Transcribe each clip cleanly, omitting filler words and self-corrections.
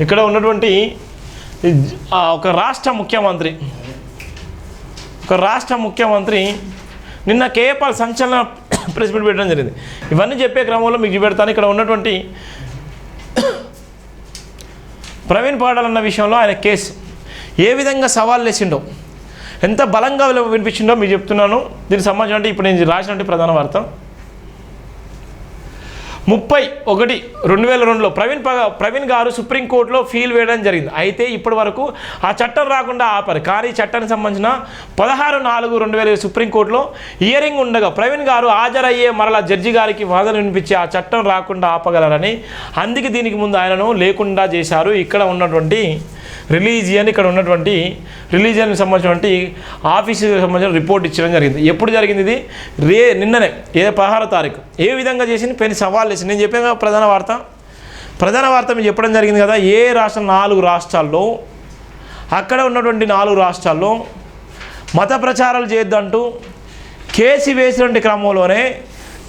ఇక్కడ ఉన్నటువంటి ఒక రాష్ట్ర ముఖ్యమంత్రి నిన్న కేఏపాల్ సంచలన ప్రెస్ మీట్ పెట్టడం జరిగింది. ఇవన్నీ చెప్పే క్రమంలో మీకు చూపెడతాను. ఇక్కడ ఉన్నటువంటి ప్రవీణ్ పగడాల్ అన్న విషయంలో ఆయన కేసు ఏ విధంగా సవాల్ వేసిండో, ఎంత బలంగా వినిపించిండో మీకు చెప్తున్నాను. దీనికి సంబంధించి ఇప్పుడు నేను రాసినటువంటి ప్రధాన వార్త 30/1/2002లో ప్రవీణ్ గారు సుప్రీంకోర్టులో ఫీల్ వేయడం జరిగింది. అయితే ఇప్పటి వరకు ఆ చట్టం రాకుండా ఆపారు. కానీ చట్టానికి సంబంధించిన 16/4/2000 సుప్రీంకోర్టులో హియరింగ్ ఉండగా ప్రవీణ్ గారు హాజరయ్యే మరలా జడ్జి గారికి వాదన వినిపించి ఆ చట్టం రాకుండా ఆపగలరని, అందుకే దీనికి ముందు ఆయనను లేకుండా చేశారు. ఇక్కడ ఉన్నటువంటి ఇక్కడ ఉన్నటువంటి రిలీజియన్కి సంబంధించినటువంటి ఆఫీసుకి సంబంధించిన రిపోర్ట్ ఇచ్చడం జరిగింది. ఎప్పుడు జరిగింది ఇది? నిన్ననే 16వ తారీఖు. ఏ విధంగా చేసింది పెని సవాల్ వేసింది. నేను చెప్పాను కదా ప్రధాన వార్త మీకు చెప్పడం జరిగింది కదా. ఏ రాష్ట్రం 4 రాష్ట్రాల్లో అక్కడ ఉన్నటువంటి 4 రాష్ట్రాల్లో మత ప్రచారాలు చేయొద్దంటూ కేసు వేసినటువంటి క్రమంలోనే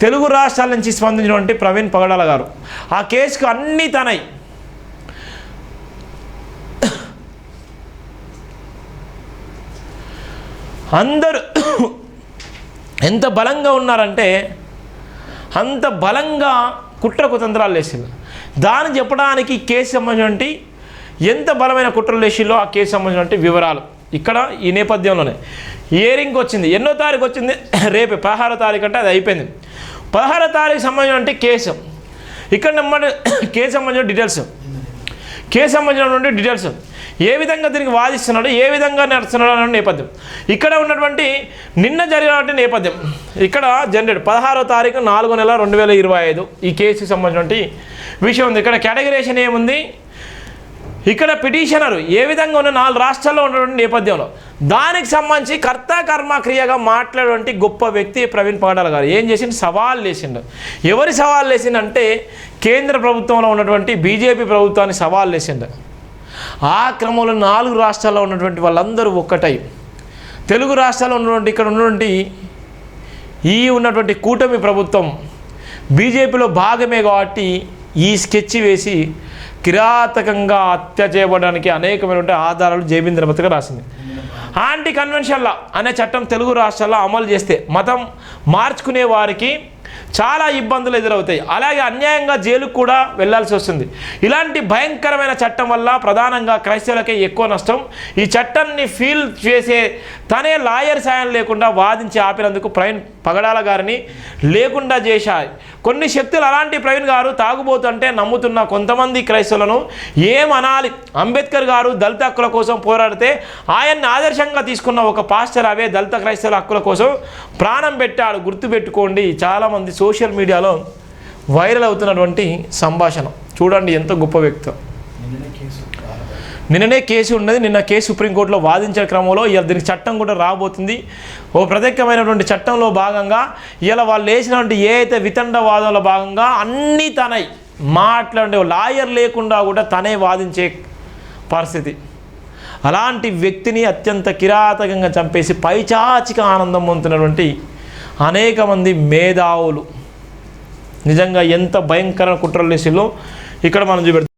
తెలుగు రాష్ట్రాల నుంచి స్పందించినటువంటి ప్రవీణ్ పగడాల గారు ఆ కేసుకు అన్నీ తనై అందరూ ఎంత బలంగా ఉన్నారంటే అంత బలంగా కుట్ర కుతంత్రాలు వేసింది. దాన్ని చెప్పడానికి కేసు సంబంధించినటువంటి ఎంత బలమైన కుట్రలు వేసిందో ఆ కేసు సంబంధించినటువంటి వివరాలు ఇక్కడ ఈ నేపథ్యంలోనే హియరింగ్ వచ్చింది. ఎన్నో తారీఖు వచ్చింది? రేపే 16వ తారీఖు అంటే అది అయిపోయింది. 16వ తారీఖు సంబంధించినటువంటి కేసు ఇక్కడ కేసు సంబంధించినటువంటి డీటెయిల్స్ ఏ విధంగా దీనికి వాదిస్తున్నాడు, ఏ విధంగా నడుస్తున్నాడు అనే నేపథ్యం ఇక్కడ ఉన్నటువంటి నిన్న జరిగినటువంటి నేపథ్యం ఇక్కడ జనరేట్ 16వ తారీఖు 4వ నెల 2025 ఈ కేసుకి సంబంధించినటువంటి విషయం ఉంది. ఇక్కడ కేటగిరేషన్ ఏముంది? ఇక్కడ పిటిషనరు ఏ విధంగా ఉన్న 4 రాష్ట్రాల్లో ఉన్నటువంటి నేపథ్యంలో దానికి సంబంధించి కర్త కర్మ క్రియగా మాట్లాడేటువంటి గొప్ప వ్యక్తి ప్రవీణ్ పగడాల గారు ఏం చేసిండు? సవాల్ వేసిండు. ఎవరి సవాల్ వేసిండంటే కేంద్ర ప్రభుత్వంలో ఉన్నటువంటి బీజేపీ ప్రభుత్వాన్ని సవాల్ వేసిండు. ఆ క్రమంలో 4 రాష్ట్రాల్లో ఉన్నటువంటి వాళ్ళందరూ ఒక్కటై తెలుగు రాష్ట్రాల్లో ఉన్నటువంటి ఇక్కడ ఉన్నటువంటి కూటమి ప్రభుత్వం బీజేపీలో భాగమే కాబట్టి ఈ స్కెచ్ వేసి కిరాతకంగా హత్య చేయబడడానికి అనేకమైనటువంటి ఆధారాలు జేబీంద్ర బతిగా రాసింది. యాంటీ కన్వెన్షన్ లా అనే చట్టం తెలుగు రాష్ట్రాల్లో అమలు చేస్తే మతం మార్చుకునే వారికి చాలా ఇబ్బందులు ఎదురవుతాయి. అలాగే అన్యాయంగా జైలుకు కూడా వెళ్లాల్సి వస్తుంది. ఇలాంటి భయంకరమైన చట్టం వల్ల ప్రధానంగా క్రైస్తవులకే ఎక్కువ నష్టం. ఈ చట్టాన్ని ఫీల్ చేసే తనే లాయర్ సాయం లేకుండా వాదించి ఆపినందుకు ప్రవీణ్ పగడాల గారిని లేకుండా చేశాయి. కొన్ని శక్తులు అలాంటి ప్రవీణ్ గారు తాగుబోతుంటే నమ్ముతున్న కొంతమంది క్రైస్తవులను ఏమనాలి? అంబేద్కర్ గారు దళిత హక్కుల కోసం పోరాడితే ఆయన్ని ఆదర్శంగా తీసుకున్న ఒక పాస్టర్ అవే దళిత క్రైస్తవుల హక్కుల కోసం ప్రాణం పెట్టాడు. గుర్తుపెట్టుకోండి. చాలామంది సోషల్ మీడియాలో వైరల్ అవుతున్నటువంటి సంభాషణ చూడండి, ఎంత గొప్ప వ్యక్తి. నిన్ననే కేసు ఉన్నది. నిన్న కేసు సుప్రీంకోర్టులో వాదించే క్రమంలో ఇవాళ దీనికి చట్టం కూడా రాబోతుంది. ఓ ప్రత్యేకమైనటువంటి చట్టంలో భాగంగా ఇలా వాళ్ళు వేసినటువంటి ఏ అయితే వితండవాదంలో భాగంగా అన్నీ తనై మాట్లాడే లాయర్ లేకుండా కూడా తనే వాదించే పరిస్థితి. అలాంటి వ్యక్తిని అత్యంత కిరాతకంగా చంపేసి పైచాచిక ఆనందం పొందుతున్నటువంటి అనేక మంది మేధావులు నిజంగా ఎంత భయంకర కుట్రలు వేసిలో ఇక్కడ మనం చూపెడతాం.